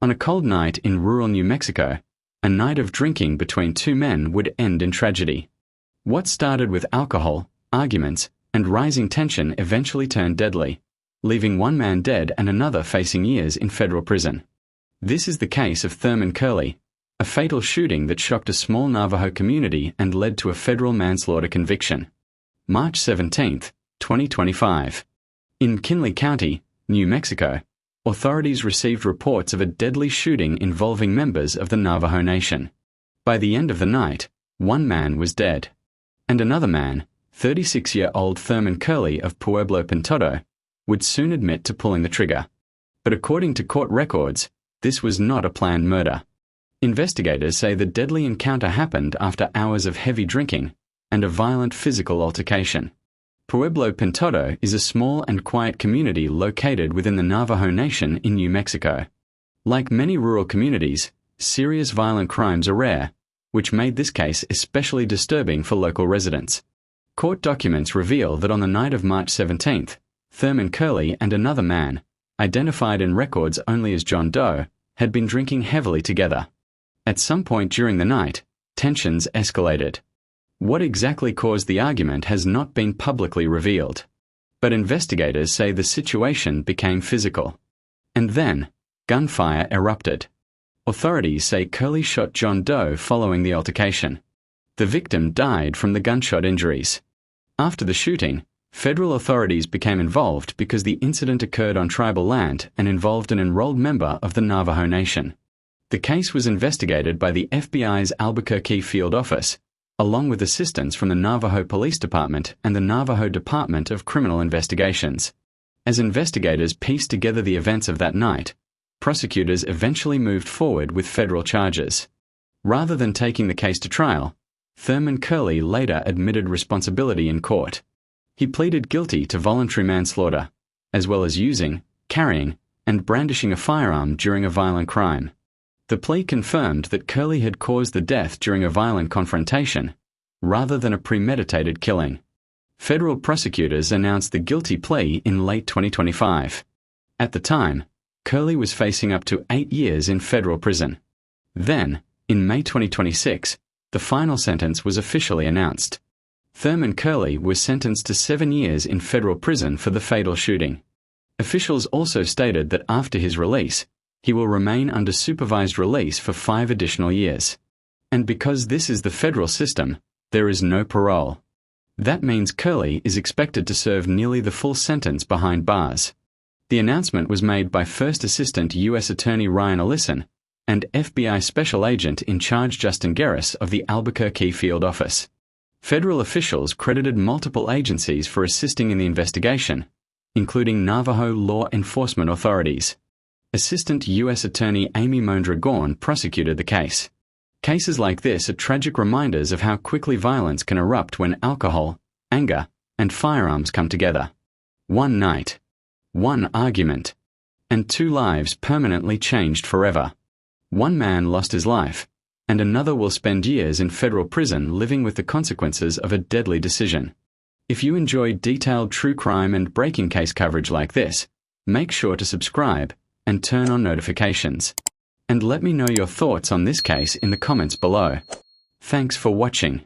On a cold night in rural New Mexico, a night of drinking between two men would end in tragedy. What started with alcohol, arguments, and rising tension eventually turned deadly, leaving one man dead and another facing years in federal prison. This is the case of Thurman Curley, a fatal shooting that shocked a small Navajo community and led to a federal manslaughter conviction. March 17, 2025. In McKinley County, New Mexico, authorities received reports of a deadly shooting involving members of the Navajo Nation. By the end of the night, one man was dead. And another man, 36-year-old Thurman Curley of Pueblo, Pintado, would soon admit to pulling the trigger. But according to court records, this was not a planned murder. Investigators say the deadly encounter happened after hours of heavy drinking and a violent physical altercation. Pueblo, Pintado is a small and quiet community located within the Navajo Nation in New Mexico. Like many rural communities, serious violent crimes are rare, which made this case especially disturbing for local residents. Court documents reveal that on the night of March 17th, Thurman Curley and another man, identified in records only as John Doe, had been drinking heavily together. At some point during the night, tensions escalated. What exactly caused the argument has not been publicly revealed. But investigators say the situation became physical. And then, gunfire erupted. Authorities say Curley shot John Doe following the altercation. The victim died from the gunshot injuries. After the shooting, federal authorities became involved because the incident occurred on tribal land and involved an enrolled member of the Navajo Nation. The case was investigated by the FBI's Albuquerque Field Office, along with assistance from the Navajo Police Department and the Navajo Department of Criminal Investigations. As investigators pieced together the events of that night, prosecutors eventually moved forward with federal charges. Rather than taking the case to trial, Thurman Curley later admitted responsibility in court. He pleaded guilty to voluntary manslaughter, as well as using, carrying, and brandishing a firearm during a violent crime. The plea confirmed that Curley had caused the death during a violent confrontation, rather than a premeditated killing. Federal prosecutors announced the guilty plea in late 2025. At the time, Curley was facing up to 8 years in federal prison. Then, in May 2026, the final sentence was officially announced. Thurman Curley was sentenced to 7 years in federal prison for the fatal shooting. Officials also stated that after his release, he will remain under supervised release for 5 additional years. And because this is the federal system, there is no parole. That means Curley is expected to serve nearly the full sentence behind bars. The announcement was made by First Assistant U.S. Attorney Ryan Ellison and FBI Special Agent in Charge Justin Garris of the Albuquerque Field Office. Federal officials credited multiple agencies for assisting in the investigation, including Navajo law enforcement authorities. Assistant U.S. Attorney Amy Mondragon prosecuted the case. Cases like this are tragic reminders of how quickly violence can erupt when alcohol, anger, and firearms come together. One night, one argument, and 2 lives permanently changed forever. One man lost his life, and another will spend years in federal prison living with the consequences of a deadly decision. If you enjoy detailed true crime and breaking case coverage like this, make sure to subscribe and turn on notifications. And let me know your thoughts on this case in the comments below. Thanks for watching.